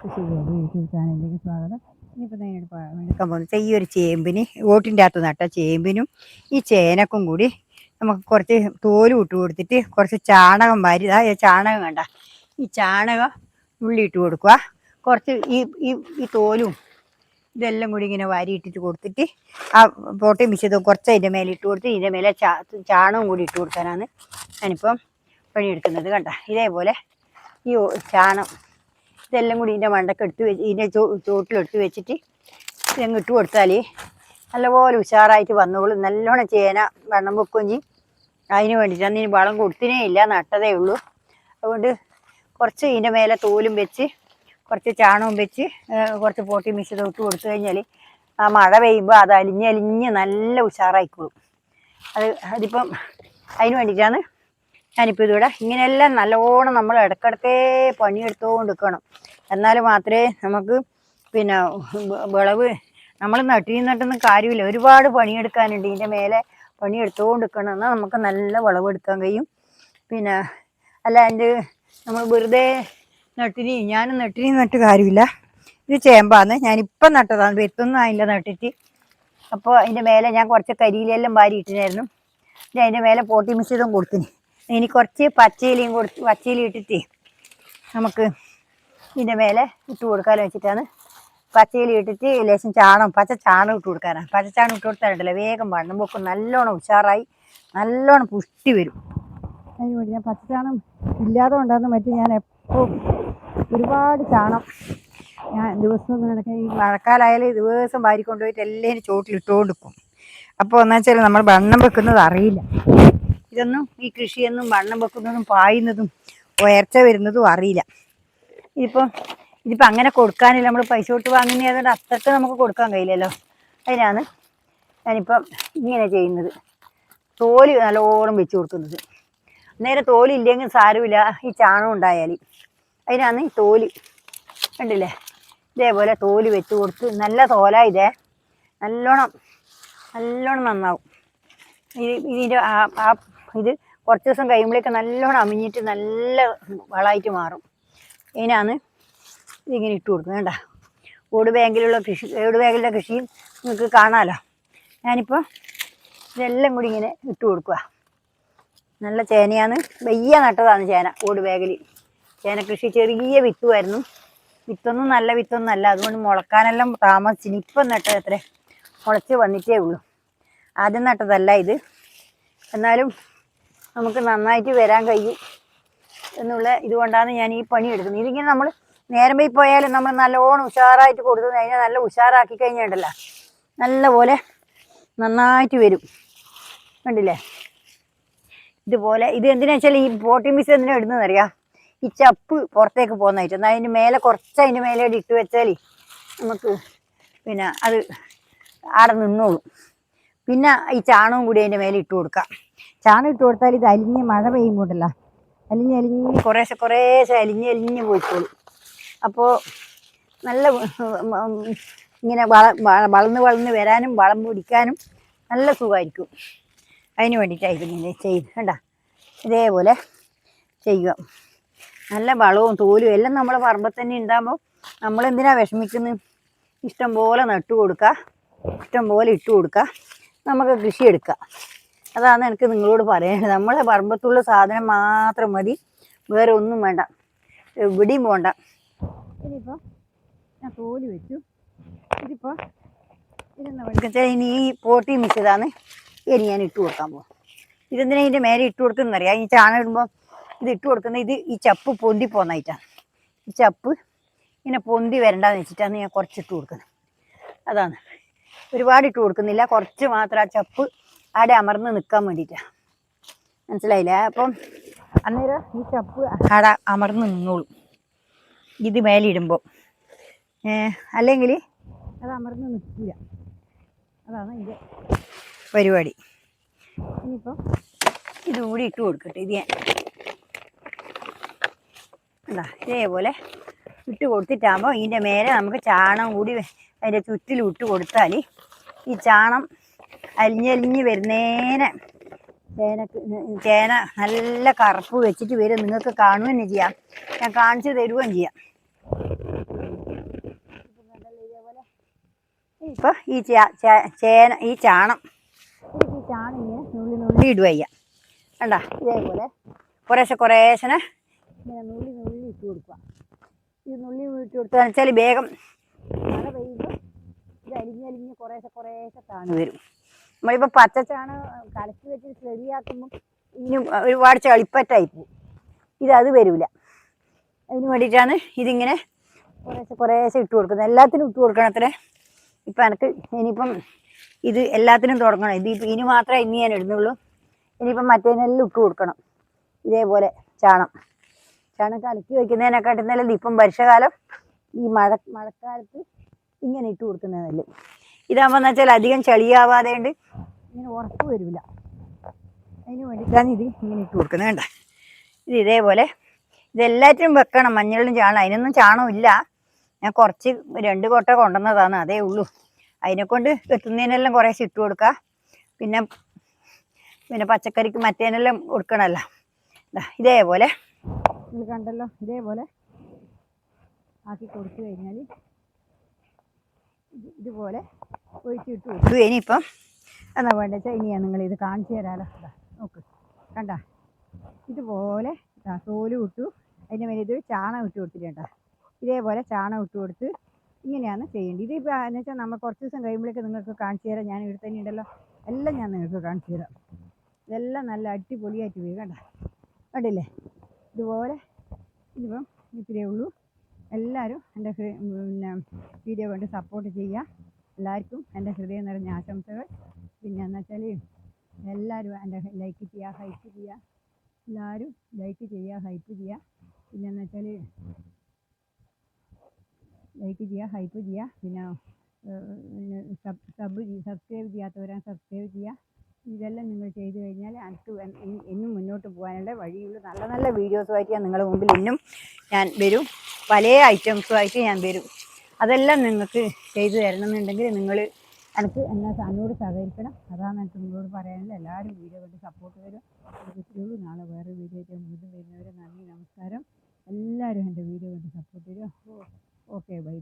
YouTube ചാനലിലേക്ക് സ്വാഗതം. ഇനിയിപ്പോൾ എടുക്കാൻ പോകുന്നത് ഈ ഒരു ചേമ്പിന് ഓട്ടിൻ്റെ അകത്ത് നട്ട ചേമ്പിനും ഈ ചേനക്കും കൂടി നമുക്ക് കുറച്ച് തോലും ഇട്ട് കൊടുത്തിട്ട് കുറച്ച് ചാണകം വാരി ചാണകം കണ്ട ഈ ചാണകം ഉള്ളി ഇട്ട് കൊടുക്കുക. കുറച്ച് ഈ തോലും ഇതെല്ലാം കൂടി ഇങ്ങനെ വാരി ഇട്ടിട്ട് കൊടുത്തിട്ട് ആ പോട്ടി മിശ്രിതം കുറച്ച് അതിൻ്റെ മേലെ ഇട്ട് കൊടുത്ത് ഇതിൻ്റെ മേലെ ചാണകം കൂടി ഇട്ട് കൊടുക്കാനാണ് ഞാനിപ്പം പണിയെടുക്കുന്നത്. കണ്ട ഇതേപോലെ ഈ ചാണകം ഇതെല്ലാം കൂടി ഇതിൻ്റെ മണ്ടക്കെടുത്ത് വെച്ച് ഇതിൻ്റെ ചോട്ടിലെടുത്ത് വെച്ചിട്ട് ഇതങ്ങ് ഇട്ട് കൊടുത്താൽ നല്ലപോലെ ഉഷാറായിട്ട് വന്നോളും. നല്ലോണം ചേന വണ്ണം വെക്കുകയും ചെയ്യും. അതിന് വേണ്ടിയിട്ട് അന്ന് വളം കൊടുത്തിനേ ഇല്ല, നട്ടതേ ഉള്ളൂ. അതുകൊണ്ട് കുറച്ച് ഇതിൻ്റെ മേലെ തോലും വെച്ച് കുറച്ച് ചാണകവും വെച്ച് കുറച്ച് പോട്ടി മിശ്രിതം ഇട്ട് കൊടുത്തു കഴിഞ്ഞാൽ ആ മഴ പെയ്യുമ്പോൾ അത് അലിഞ്ഞ് നല്ല ഉഷാറായിക്കോളും. അതിപ്പം അതിന് വേണ്ടിയിട്ടാണ് ഞാനിപ്പോൾ ഇതിവിടെ ഇങ്ങനെയെല്ലാം നല്ലോണം നമ്മൾ ഇടയ്ക്കിടയ്ക്കേ പണിയെടുത്തുകൊണ്ട് നിൽക്കണം. എന്നാൽ മാത്രമേ നമുക്ക് പിന്നെ വിളവ് നമ്മൾ നട്ടിരുന്നിട്ടൊന്നും കാര്യമില്ല. ഒരുപാട് പണിയെടുക്കാനുണ്ട്. ഇതിൻ്റെ മേലെ പണിയെടുത്തുകൊണ്ട് നിൽക്കണം. എന്നാൽ നമുക്ക് നല്ല വിളവെടുക്കാൻ കഴിയും. പിന്നെ അല്ലാണ്ട് നമ്മൾ വെറുതെ ഞാനും നട്ടിട്ട് കാര്യമില്ല. ഇത് ചേമ്പാന്ന് ഞാനിപ്പം നട്ടതാണ്, വെത്തൊന്നും ആയില്ല നട്ടിട്ട്. അപ്പോൾ അതിൻ്റെ മേലെ ഞാൻ കുറച്ച് കരിയിലെല്ലാം വാരി ഇട്ടിട്ടായിരുന്നു. അതിൻ്റെ മേലെ പോട്ടി മിശ്രിതം കൊടുത്തിന്. ഇനി കുറച്ച് പച്ചയില ഇട്ടിട്ട് നമുക്ക് ഇതിൻ്റെ മേലെ ഇട്ട് കൊടുക്കാമെന്ന് വെച്ചിട്ടാണ്. പച്ചയില ഇട്ടിട്ട് ലേശം പച്ച ചാണകം ഇട്ട് കൊടുക്കാനാണ്. പച്ച ചാണകം ഇട്ട് കൊടുത്താലുണ്ടല്ലോ വേഗം വണ്ണം പൊക്കും, നല്ലോണം ഉഷാറായി നല്ലോണം പുഷ്ടി വരും. അതിന് വേണ്ടി ഞാൻ പച്ച ചാണകം ഇല്ലാതെ കൊണ്ടാന്ന് മറ്റും ഞാൻ എപ്പോഴും ഒരുപാട് ഞാൻ ദിവസം നടക്കാൻ ഈ മഴക്കാലമായാലും ദിവസം വാരിക്കൊണ്ടുപോയിട്ട് എല്ലാവരും ചോട്ടിലിട്ടുകൊണ്ട് നിൽക്കും. അപ്പോൾ എന്താ വെച്ചാൽ നമ്മൾ വണ്ണം വെക്കുന്നത് അറിയില്ല. ഇതൊന്നും ഈ കൃഷിയൊന്നും വണ്ണം വെക്കുന്നതും പായുന്നതും ഉയർച്ച വരുന്നതും അറിയില്ല. ഇതിപ്പോൾ അങ്ങനെ കൊടുക്കാനില്ല. നമ്മൾ പൈസ കൊടുത്ത് വാങ്ങുന്നതുകൊണ്ട് അത്രയ്ക്ക് നമുക്ക് കൊടുക്കാൻ കഴിയില്ലല്ലോ. അതിനാണ് ഞാനിപ്പം ഇങ്ങനെ ചെയ്യുന്നത്, തോല് നല്ലോണം വെച്ച് കൊടുക്കുന്നത്. നേരെ തോലില്ലെങ്കിൽ സാരമില്ല, ഈ ചാണകം ഉണ്ടായാൽ. അതിനാണ് ഈ തോല് കണ്ടില്ലേ, ഇതേപോലെ തോല് വെച്ച് കൊടുത്ത് നല്ല തോല ഇതേ നല്ലോണം നന്നാവും. ഇതിൻ്റെ ഇത് കുറച്ച് ദിവസം കഴിയുമ്പോഴേക്ക് നല്ലോണം അമിഞ്ഞിട്ട് നല്ല വളമായിട്ട് മാറും. ഇതിനാണ് ഇതിങ്ങനെ ഇട്ട് കൊടുക്കുന്നത്. വേണ്ട ഓട് ബാങ്കിലെ കൃഷിയും നിങ്ങൾക്ക് കാണാമല്ലോ. ഞാനിപ്പോൾ ഇതെല്ലാം കൂടി ഇങ്ങനെ ഇട്ട് കൊടുക്കുക. നല്ല ചേനയാണ്, വയ്യ നട്ടതാണ് ചേന. ഓട് ബാഗിൽ ചേന കൃഷി ചെറിയ വിത്തുമായിരുന്നു. നല്ല വിത്തൊന്നും അല്ല, അതുകൊണ്ട് മുളക്കാനെല്ലാം താമസിച്ചിന്. ഇപ്പം നട്ടത് എത്ര മുളച്ച് വന്നിട്ടേ ഉള്ളൂ. ആദ്യം നട്ടതല്ല ഇത്. എന്നാലും നമുക്ക് നന്നായിട്ട് വരാൻ കഴിയും എന്നുള്ള ഇതുകൊണ്ടാണ് ഞാൻ ഈ പണി എടുക്കുന്നത്. ഇതിങ്ങനെ നമ്മൾ നേരം പോയി പോയാലും നമ്മൾ നല്ലോണം ഉഷാറായിട്ട് കൊടുത്തു കഴിഞ്ഞാൽ നല്ല ഉഷാറാക്കി കഴിഞ്ഞിട്ടുണ്ടല്ലോ നല്ല പോലെ നന്നായിട്ട് വരും. കണ്ടില്ലേ, ഇതുപോലെ. ഇത് എന്തിനാ വെച്ചാൽ ഈ പോട്ടി മിക്സ് എന്തിനാ ഇടുന്നതെന്ന് അറിയാം, ഈ ചപ്പ് പുറത്തേക്ക് പോകുന്നതായിട്ട്. എന്നാൽ അതിൻ്റെ മേലെ കുറച്ച് അതിൻ്റെ മേലെ ഇട്ട് വെച്ചാൽ നമുക്ക് പിന്നെ അത് ആടെ നിന്നോളും. പിന്നെ ഈ ചാണകം കൂടി അതിൻ്റെ മേലെ ഇട്ട് കൊടുക്കാം. ചാണകം ഇട്ട് കൊടുത്താൽ ഇത് അലിഞ്ഞ് മഴ പെയ്യുമ്പോഴല്ല അലിഞ്ഞ് കുറേശ്ശെ അലിഞ്ഞ് പോയിക്കോളും. അപ്പോൾ നല്ല ഇങ്ങനെ വളർന്ന് വരാനും വളം പിടിക്കാനും നല്ല സുഖമായിരിക്കും. അതിന് വേണ്ടിയിട്ടായിരിക്കും ഇങ്ങനെ ചെയ്ത്. കണ്ട ഇതേപോലെ ചെയ്യുക. നല്ല വളവും തോലും എല്ലാം നമ്മളെ പറമ്പിൽ തന്നെ ഉണ്ടാകുമ്പോൾ നമ്മളെന്തിനാ വിഷമിക്കുന്നത്? ഇഷ്ടം പോലെ നട്ടു കൊടുക്കുക, ഇഷ്ടം പോലെ ഇട്ട് കൊടുക്കുക, നമുക്ക് കൃഷി എടുക്കുക. അതാണ് എനിക്ക് നിങ്ങളോട് പറയാനുള്ളത്. നമ്മളെ പറമ്പത്തുള്ള സാധനം മാത്രം മതി, വേറെ ഒന്നും വേണ്ട, എവിടെയും പോകണ്ട. ഇനിയിപ്പോൾ ഞാൻ തോല് വെച്ചു. ഇതിപ്പോൾ ഇനി ഈ പോട്ടി മിക്സതാണ് ഇനി ഞാൻ ഇട്ട് കൊടുക്കാൻ പോകും. ഇതെന്തിനാ ഇതിൻ്റെ മേലെ ഇട്ട് കൊടുക്കുന്നറിയാം. ഈ ചാണകം ഇടുമ്പോൾ ഇത് ഇട്ട് കൊടുക്കുന്നത് ഈ ചപ്പ് പൊന്തി പോകുന്നതായിട്ടാണ്. ഈ ചപ്പ് ഇങ്ങനെ പൊന്തി വരണ്ടെന്ന് വെച്ചിട്ടാണ് ഞാൻ കുറച്ചിട്ട് കൊടുക്കുന്നത്. അതാണ്, ഒരുപാട് ഇട്ട് കൊടുക്കുന്നില്ല, കുറച്ച് മാത്രം. ആ ചപ്പ് ആടെ അമർന്ന് നിൽക്കാൻ വേണ്ടിയിട്ടാണ്. മനസ്സിലായില്ലേ? അപ്പം അന്നേരം ഈ ചപ്പ് ആടെ അമർന്ന് നിന്നോളും ഇത് മേലെ ഇടുമ്പോൾ. അല്ലെങ്കിൽ അത് അമർന്ന് നിൽക്കില്ല. അതാണ് ഇതിൻ്റെ പരിപാടി. ഇനിയിപ്പോൾ ഇതുകൂടി ഇട്ട് കൊടുക്കട്ടെ. ഇത് ഞാൻ ഇതേപോലെ ഇട്ട് കൊടുത്തിട്ടാകുമ്പോൾ ഇതിൻ്റെ മേലെ നമുക്ക് ചാണകം കൂടി അതിൻ്റെ ചുറ്റിലും ഇട്ട് കൊടുത്താൽ ഈ ചാണം അലിഞ്ഞ് വരുന്നേനെ ചേന നല്ല കറുപ്പ് വെച്ചിട്ട് വരും. നിങ്ങൾക്ക് കാണുക തന്നെ ചെയ്യാം, ഞാൻ കാണിച്ചു തരുകയും ചെയ്യാം. ഇനിയിപ്പോൾ ഈ ചാണം ഈ ചാണം ഇങ്ങനെ നുള്ളി ഇടുക ചെയ്യാം. കണ്ട ഇതേപോലെ കുറേശ്ശനെ ഇങ്ങനെ നുള്ളി ഇട്ട് കൊടുക്കുക. ഇത് നുള്ളി ഇട്ട് കൊടുക്കുകയെന്ന് വെച്ചാൽ വേഗം മഴ പെയ്യുമ്പോൾ ഇത് അലിഞ്ഞ് കുറേശ്ശെ താണു വരും. നമ്മളിപ്പോൾ പച്ചച്ചാണകം കലക്കി വെച്ച് ശരിയാക്കുമ്പോൾ ഇനി ഒരുപാട് ചെളിപ്പറ്റായി പോകും. അത് വരില്ല. അതിന് വേണ്ടിയിട്ടാണ് ഇതിങ്ങനെ കുറേശ്ശെ ഇട്ട് കൊടുക്കുന്നത്. എല്ലാത്തിനും ഇട്ട് കൊടുക്കണം അത്രേ. ഇപ്പം എനിക്ക് ഇനിയിപ്പം ഇത് എല്ലാത്തിനും തുടങ്ങണം. ഇനി മാത്രമേ ഞാൻ ഇടുന്നുള്ളൂ. ഇനിയിപ്പം മറ്റേതിനെല്ലാം ഇട്ട് കൊടുക്കണം. ഇതേപോലെ ചാണം കലക്കി വയ്ക്കുന്നതിനെക്കാട്ടും നല്ലത് ഇപ്പം വർഷകാലം ഈ മഴക്കാലത്ത് ഇങ്ങനെ ഇട്ട് കൊടുക്കുന്നതല്ലേ. ഇതാകുമ്പോൾ വെച്ചാൽ അധികം ചെളിയാവാതെ കൊണ്ട് ഇങ്ങനെ ഉറപ്പ് വരില്ല. അതിന് വേണ്ടിയിട്ടാണ് ഇത് ഇങ്ങനെ ഇട്ട് കൊടുക്കുന്നത്. വേണ്ട ഇതേപോലെ ഇതെല്ലാറ്റിനും വെക്കണം. മഞ്ഞളിനും ചാണം. അതിനൊന്നും ചാണമില്ല. ഞാൻ കുറച്ച് 2 കൊട്ട കൊണ്ടുവന്നതാണ്, അതേ ഉള്ളൂ. അതിനെക്കൊണ്ട് വെട്ടുന്നതിനെല്ലാം കുറേശ്ശെ ഇട്ട് കൊടുക്കുക. പിന്നെ പച്ചക്കറിക്ക് മറ്റേനെല്ലാം കൊടുക്കണമല്ലോ. ഇതേപോലെ നിങ്ങൾ കണ്ടല്ലോ, ഇതേപോലെ ആക്കി കൊടുത്തു കഴിഞ്ഞാൽ ഇതുപോലെ ഒഴിച്ചിട്ട് കൊടുത്തു. ഇനിയിപ്പം എന്നാ വേണ്ട വെച്ചാൽ ഇനിയാണ് നിങ്ങളിത് കാണിച്ചു തരാമല്ലോ. നോക്ക് കണ്ട ഇതുപോലെ തോല് ഇട്ടു. അതിൻ്റെ മേലെ ഇത് ചാണം ഇട്ട് കൊടുത്തിട്ടുണ്ട്. ഇതേപോലെ ചാണം ഇട്ട് കൊടുത്ത് ഇങ്ങനെയാണ് ചെയ്യേണ്ടത്. ഇതിപ്പോൾ എന്ന് വെച്ചാൽ നമ്മൾ കുറച്ച് ദിവസം കഴിയുമ്പോഴേക്ക് നിങ്ങൾക്ക് കാണിച്ചു തരാം. ഞാൻ ഇവിടെ തന്നെ ഉണ്ടല്ലോ, എല്ലാം ഞാൻ നിങ്ങൾക്ക് കാണിച്ചു തരാം. ഇതെല്ലാം നല്ല അടിപൊളിയായിട്ട് പോയി. കണ്ടില്ലേ ഇതുപോലെ. ഇതിപ്പം ഇത്രയേ ഉള്ളൂ. എല്ലാവരും എൻ്റെ വീഡിയോ കണ്ട് സപ്പോർട്ട് ചെയ്യുക. എല്ലാവർക്കും എൻ്റെ ഹൃദയം നിറഞ്ഞ ആശംസകൾ. പിന്നെ എന്ന് വെച്ചാൽ എല്ലാവരും എൻ്റെ ലൈക്ക് ചെയ്യുക, ഹൈപ്പ് ചെയ്യുക. എല്ലാവരും ലൈക്ക് ചെയ്യുക, ഹൈപ്പ് ചെയ്യുക. പിന്നെന്ന് വെച്ചാൽ ലൈക്ക് ചെയ്യുക, ഹൈപ്പ് ചെയ്യുക. പിന്നെ സബ്സ്ക്രൈബ് ചെയ്യാത്തവരാണ് സബ്സ്ക്രൈബ് ചെയ്യുക. ഇതെല്ലാം നിങ്ങൾ ചെയ്തു കഴിഞ്ഞാൽ എനിക്ക് ഇന്നും മുന്നോട്ട് പോകാനുള്ള വഴിയുള്ള നല്ല വീഡിയോസുമായിട്ട് ഞാൻ നിങ്ങളുടെ മുമ്പിൽ ഇന്നും ഞാൻ വരും. പല ഐറ്റംസുമായിട്ട് ഞാൻ വരും. അതെല്ലാം നിങ്ങൾക്ക് ചെയ്തു തരണമെന്നുണ്ടെങ്കിൽ നിങ്ങൾ എന്നോട് സഹകരിക്കണം. അതാണ് എനിക്ക് നിങ്ങളോട് പറയാനുള്ളത്. എല്ലാവരും വീഡിയോ കണ്ട് സപ്പോർട്ട് തരും. ഇത്രയുള്ളൂ. നാളെ വേറെ വീഡിയോ ആയിട്ട് വീണ്ടും വരുന്നവരെ നന്ദി, നമസ്കാരം. എല്ലാവരും എൻ്റെ വീഡിയോ കണ്ട് സപ്പോർട്ട് തരും. Okay, by.